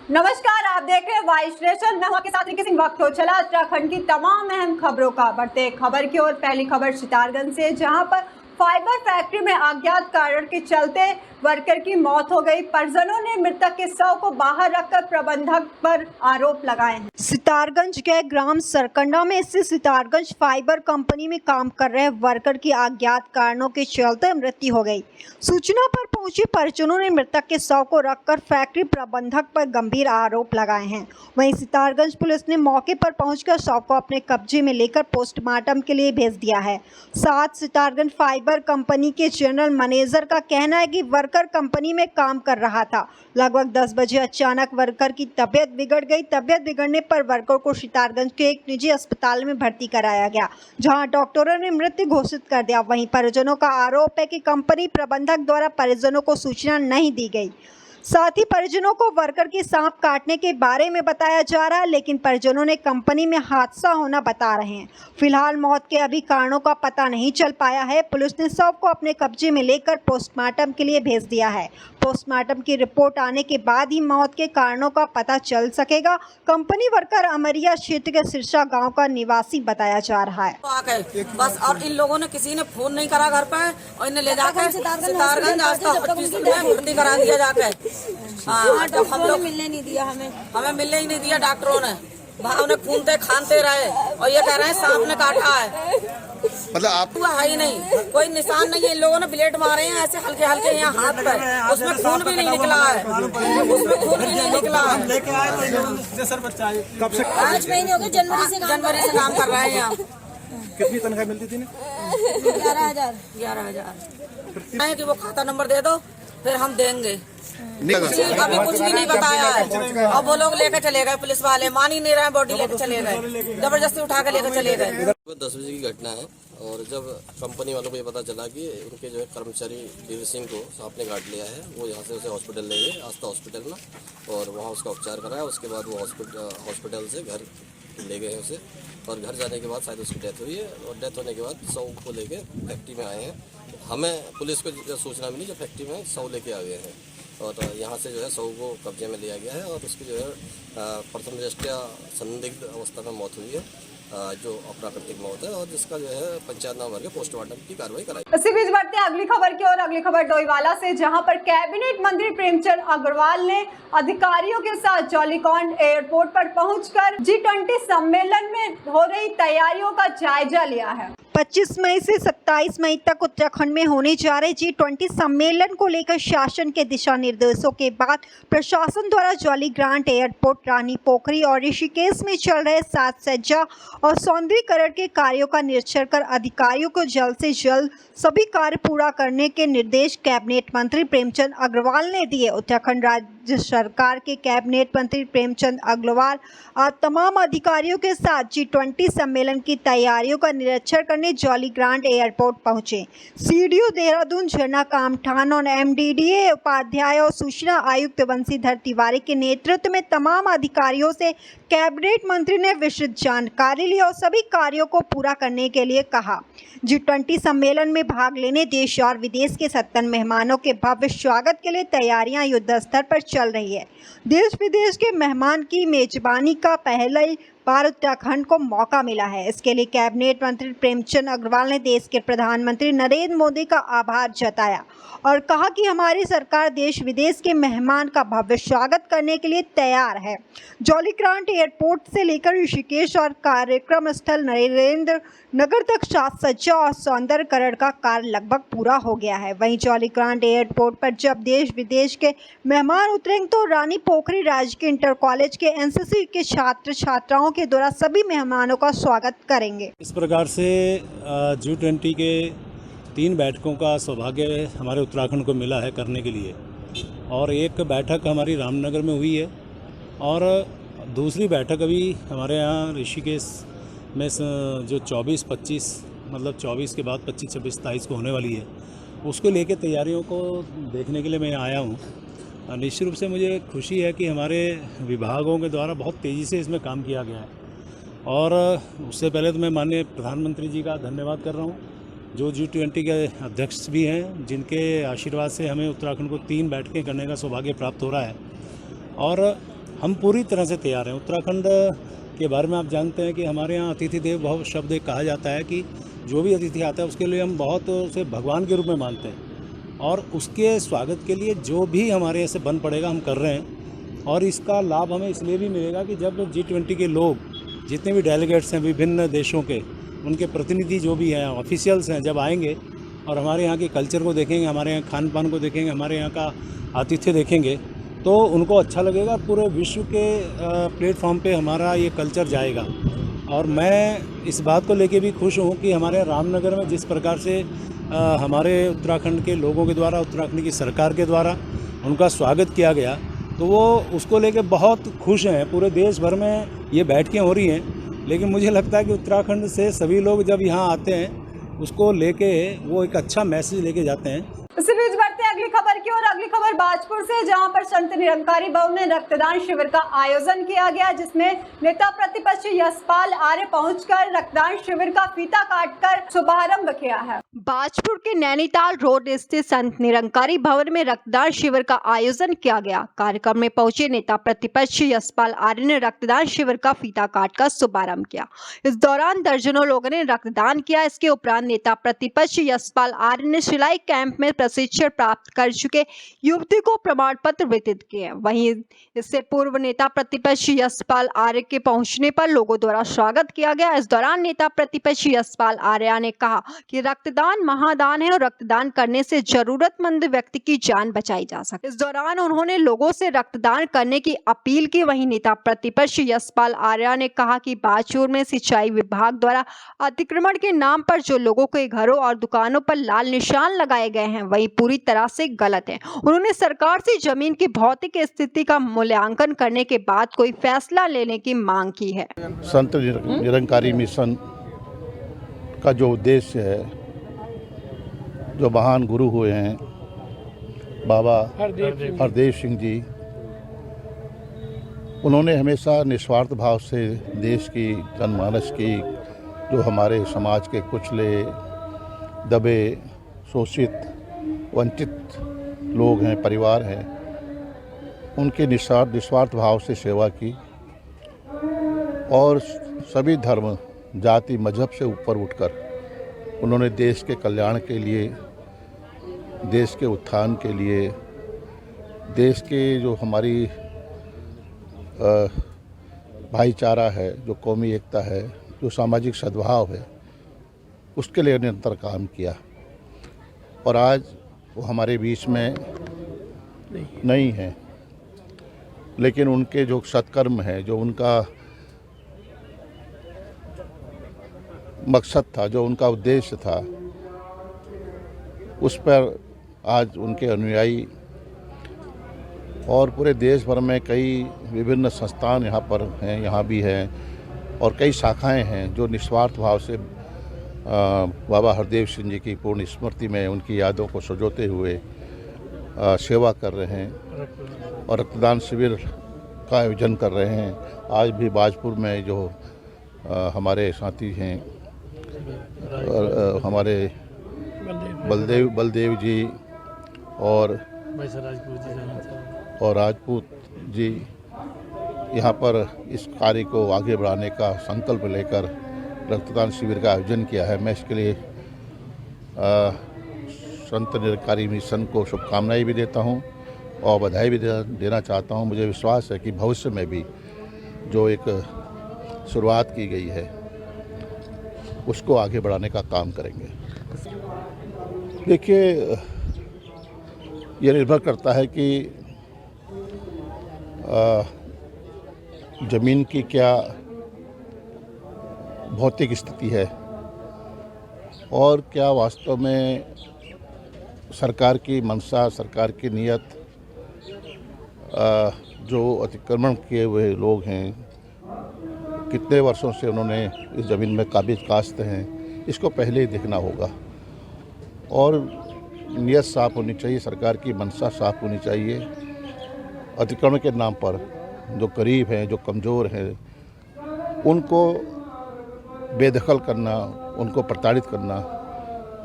नमस्कार, आप देख रहे हैं वाइस नेशन। मैं आपके साथ किसी वक्त हो चला उत्तराखंड की तमाम अहम खबरों का। बढ़ते खबर की ओर। पहली खबर सितारगंज से, जहां पर फाइबर फैक्ट्री में अज्ञात कारण के चलते वर्कर की मौत हो गई। परिजनों ने मृतक के शव को बाहर रखकर प्रबंधक पर आरोप लगाए हैं। सितारगंज के ग्राम सरकंडा में स्थित सितारगंज फाइबर कंपनी में काम कर रहे वर्कर की अज्ञात कारणों के चलते मृत्यु हो गई। सूचना पर पहुंचे परिजनों ने मृतक के शव को रखकर फैक्ट्री प्रबंधक पर गंभीर आरोप लगाए हैं। वहीं सितारगंज पुलिस ने मौके पर पहुंचकर शव को अपने कब्जे में लेकर पोस्टमार्टम के लिए भेज दिया है। साथ सितारगंज फाइबर कंपनी के जनरल मैनेजर का कहना है कि वर्कर कंपनी में काम कर रहा था। लगभग 10 बजे अचानक वर्कर की तबीयत बिगड़ गई। तबीयत बिगड़ने पर वर्कर को सितारगंज के एक निजी अस्पताल में भर्ती कराया गया, जहां डॉक्टरों ने मृत्यु घोषित कर दिया। वहीं परिजनों का आरोप है कि कंपनी प्रबंधक द्वारा परिजनों को सूचना नहीं दी गई। साथ ही परिजनों को वर्कर की सांप काटने के बारे में बताया जा रहा है, लेकिन परिजनों ने कंपनी में हादसा होना बता रहे हैं। फिलहाल मौत के अभी कारणों का पता नहीं चल पाया है। पुलिस ने शव को अपने कब्जे में लेकर पोस्टमार्टम के लिए भेज दिया है। पोस्टमार्टम की रिपोर्ट आने के बाद ही मौत के कारणों का पता चल सकेगा। कंपनी वर्कर अमरिया क्षेत्र के सिरसा गाँव का निवासी बताया जा रहा है। बस, और इन लोगों ने किसी ने फोन नहीं करा घर पे, और इन्हें ले जाकर सितारगंज भर्ती करा दिया जाकर। हाँ, जब हम लोग मिलने नहीं दिया, हमें मिलने ही नहीं दिया डॉक्टरों ने। उन्हें खूनते खानते रहे और ये कह रहे हैं सांप ने काटा है। मतलब आप है ही नहीं, कोई निशान नहीं है। इन लोगों ने ब्लेड मारे हैं ऐसे हल्के हल्के यहाँ हाथ पर, उसमें खून भी नहीं निकला है, उसमें खून भी नहीं निकला है। कब से 5 महीने हो गए, जनवरी से काम कर रहे हैं यहाँ। कितनी तनख्वाह मिलती थी? 11,000। कि वो खाता नंबर दे दो फिर हम देंगे। अभी कुछ भी नहीं बताया है, और वो लोग लेकर चले गए। पुलिस वाले मान ही नहीं रहे, बॉडी लेकर चले गए, जबरदस्ती उठा कर लेकर चले गए। 10 बजे की घटना है, और जब कंपनी वालों को ये पता चला कि उनके जो है कर्मचारी वीर सिंह को सांप ने काट लिया है, वो यहाँ से उसे हॉस्पिटल ले गए, आस्था हॉस्पिटल में, और वहाँ उसका उपचार कराया। उसके बाद वो हॉस्पिटल से घर ले गए उसे, और घर जाने के बाद शायद उसकी डेथ हुई है। और डेथ होने के बाद शव को लेके फैक्ट्री में आए हैं। हमें पुलिस को जो सूचना मिली, जो फैक्ट्री में शव लेके आ गए हैं, और यहाँ से जो है शव को कब्जे में लिया गया है। और उसकी जो है प्रथम दृष्टया संदिग्ध अवस्था में मौत हुई है, जो अप्राकृतिक मौत है, और जिसका जो है पंचायत नाम भर के पोस्टमार्टम की कार्रवाई कराई। इसी बीच बढ़ते अगली खबर की ओर। अगली खबर डोईवाला से, जहां पर कैबिनेट मंत्री प्रेमचंद अग्रवाल ने अधिकारियों के साथ जौलीग्रांट एयरपोर्ट पर पहुंचकर G20 सम्मेलन में हो रही तैयारियों का जायजा लिया है। 25 मई से 27 मई तक उत्तराखंड में होने जा रहे G20 सम्मेलन को लेकर शासन के दिशा निर्देशों के बाद प्रशासन द्वारा जौलीग्रांट एयरपोर्ट, रानी पोखरी और ऋषिकेश में चल रहे साज सज्जा और सौंदर्यीकरण के कार्यों का निरीक्षण कर अधिकारियों को जल्द से जल्द सभी कार्य पूरा करने के निर्देश कैबिनेट मंत्री प्रेमचंद अग्रवाल ने दिए। उत्तराखंड राज्य सरकार के कैबिनेट मंत्री प्रेमचंद अग्रवाल आज तमाम अधिकारियों के साथ G20 सम्मेलन की तैयारियों का निरीक्षण करने जौलीग्रांट एयरपोर्ट पहुंचे। सीडीओ देहरादून झरना कामठान और MDDA उपाध्याय और सूचना आयुक्त बंशीधर तिवारी के नेतृत्व में तमाम अधिकारियों से कैबिनेट मंत्री ने विस्तृत जानकारी ली और सभी कार्यों को पूरा करने के लिए कहा। G20 सम्मेलन में भाग लेने देश और विदेश के 57 मेहमानों के भव्य स्वागत के लिए तैयारियां युद्ध स्तर पर चल रही है। देश विदेश के मेहमान की मेजबानी का पहले बार उत्तराखंड को मौका मिला है। इसके लिए कैबिनेट मंत्री प्रेमचंद अग्रवाल ने देश के प्रधानमंत्री नरेंद्र मोदी का आभार जताया और कहा कि हमारी सरकार देश विदेश के मेहमान का भव्य स्वागत करने के लिए तैयार है। जौलीग्रांट एयरपोर्ट से लेकर ऋषिकेश और कार्यक्रम स्थल नरेंद्र नगर तक साज सज्जा और सौंदर्यीकरण का कार्य लगभग पूरा हो गया है। वहीं जौलीग्रांट एयरपोर्ट पर जब देश विदेश के मेहमान उतरेंगे तो रानी पोखरी राजकीय इंटर कॉलेज के NCC के छात्र छात्राओं के द्वारा सभी मेहमानों का स्वागत करेंगे। इस प्रकार से G20 के 3 बैठकों का सौभाग्य हमारे उत्तराखंड को मिला है करने के लिए, और एक बैठक हमारी रामनगर में हुई है, और दूसरी बैठक अभी हमारे यहाँ ऋषिकेश में जो 24-25 मतलब 24 के बाद 25-26-27 को होने वाली है, उसको लेके तैयारियों को देखने के लिए मैं आया हूँ। निश्चित रूप से मुझे खुशी है कि हमारे विभागों के द्वारा बहुत तेज़ी से इसमें काम किया गया है, और उससे पहले तो मैं माननीय प्रधानमंत्री जी का धन्यवाद कर रहा हूँ, जो G20 के अध्यक्ष भी हैं, जिनके आशीर्वाद से हमें उत्तराखंड को 3 बैठकें करने का सौभाग्य प्राप्त हो रहा है। और हम पूरी तरह से तैयार हैं। उत्तराखंड के बारे में आप जानते हैं कि हमारे यहाँ अतिथि देव भव शब्द एक कहा जाता है कि जो भी अतिथि आता है उसके लिए हम बहुत उसे भगवान के रूप में मानते हैं, और उसके स्वागत के लिए जो भी हमारे यहाँ से बन पड़ेगा हम कर रहे हैं। और इसका लाभ हमें इसलिए भी मिलेगा कि जब G20 के लोग, जितने भी डेलीगेट्स हैं विभिन्न देशों के, उनके प्रतिनिधि जो भी हैं, ऑफिशियल्स हैं, जब आएंगे और हमारे यहाँ के कल्चर को देखेंगे, हमारे यहाँ खान पान को देखेंगे, हमारे यहाँ का आतिथ्य देखेंगे, तो उनको अच्छा लगेगा। पूरे विश्व के प्लेटफॉर्म पे हमारा ये कल्चर जाएगा। और मैं इस बात को लेके भी खुश हूँ कि हमारे रामनगर में जिस प्रकार से हमारे उत्तराखंड के लोगों के द्वारा, उत्तराखंड की सरकार के द्वारा उनका स्वागत किया गया, तो वो उसको लेके बहुत खुश हैं। पूरे देश भर में ये बैठकें हो रही हैं, लेकिन मुझे लगता है कि उत्तराखंड से सभी लोग जब यहाँ आते हैं उसको लेके वो एक अच्छा मैसेज लेके जाते हैं। इसी बीच बढ़ते हैं अगली खबर की ओर। अगली खबर बाजपुर से, जहां पर संत निरंकारी भवन में रक्तदान शिविर का आयोजन किया गया, जिसमें नेता प्रतिपक्ष यशपाल आर्य पहुंचकर रक्तदान शिविर का फीता काटकर शुभारंभ किया है। बाजपुर के नैनीताल रोड स्थित संत निरंकारी भवन में रक्तदान शिविर का आयोजन किया गया। कार्यक्रम में पहुंचे नेता प्रतिपक्ष यशपाल आर्य ने रक्तदान शिविर का फीता काटकर शुभारंभ किया। इस दौरान दर्जनों लोगों ने रक्तदान किया। इसके उपरांत नेता प्रतिपक्ष यशपाल आर्य ने सिलाई कैंप में प्रशिक्षण प्राप्त कर चुके युवती को प्रमाण पत्र वितरित किए। वहीं इससे पूर्व नेता प्रतिपक्ष यशपाल आर्य के पहुंचने पर लोगों द्वारा स्वागत किया गया। इस दौरान नेता प्रतिपक्ष यशपाल आर्य ने कहा कि रक्तदान महादान है और रक्तदान करने से जरूरतमंद व्यक्ति की जान बचाई जा सकती है। इस दौरान उन्होंने लोगों से रक्तदान करने की अपील की। वहीं नेता प्रतिपक्ष यशपाल आर्य ने कहा कि बाजपुर में सिंचाई विभाग द्वारा अतिक्रमण के नाम पर जो लोगों के घरों और दुकानों पर लाल निशान लगाए गए हैं वही पूरी तरह से गलत है। उन्होंने सरकार से जमीन की भौतिक स्थिति का मूल्यांकन करने के बाद कोई फैसला लेने की मांग की है। संत निरंकारी मिशन का जो उद्देश्य है, जो महान गुरु हुए हैं बाबा हरदेव सिंह जी, उन्होंने हमेशा निस्वार्थ भाव से देश की, जनमानस की, जो हमारे समाज के कुचले, दबे, शोषित, वंचित लोग हैं, परिवार हैं, उनके निस्वार्थ भाव से सेवा की और सभी धर्म, जाति, मजहब से ऊपर उठकर उन्होंने देश के कल्याण के लिए, देश के उत्थान के लिए, देश के जो हमारी भाईचारा है, जो कौमी एकता है, जो सामाजिक सद्भाव है, उसके लिए निरंतर काम किया। और आज वो हमारे बीच में नहीं है, लेकिन उनके जो सत्कर्म है, जो उनका मकसद था, जो उनका उद्देश्य था, उस पर आज उनके अनुयायी और पूरे देश भर में कई विभिन्न संस्थान यहाँ पर हैं, यहाँ भी हैं, और कई शाखाएं हैं जो निस्वार्थ भाव से बाबा हरदेव सिंह जी की पूर्ण स्मृति में उनकी यादों को सजोते हुए सेवा कर रहे हैं और रक्तदान शिविर का आयोजन कर रहे हैं। आज भी बाजपुर में जो हमारे साथी हैं, हमारे बलदेव जी और राजपूत जी यहाँ पर इस कार्य को आगे बढ़ाने का संकल्प लेकर रक्तदान शिविर का आयोजन किया है। मैं इसके लिए संत निरंकारी मिशन को शुभकामनाएं भी देता हूं और बधाई भी देना चाहता हूं। मुझे विश्वास है कि भविष्य में भी जो एक शुरुआत की गई है उसको आगे बढ़ाने का काम करेंगे। देखिए, ये निर्भर करता है कि ज़मीन की क्या भौतिक स्थिति है और क्या वास्तव में सरकार की मंशा, सरकार की नियत, जो अतिक्रमण किए हुए लोग हैं, कितने वर्षों से उन्होंने इस ज़मीन में काबिज काश्त हैं, इसको पहले ही देखना होगा। और नियत साफ होनी चाहिए, सरकार की मंशा साफ होनी चाहिए। अतिक्रमण के नाम पर जो गरीब हैं, जो कमज़ोर हैं, उनको बेदखल करना, उनको प्रताड़ित करना,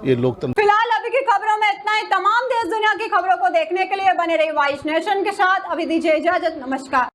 ये लोकतंत्र। फिलहाल अभी की खबरों में इतना ही। तमाम देश दुनिया की खबरों को देखने के लिए बने रहिए वाइस नेशन के साथ। अभी दीजिए इजाजत, नमस्कार।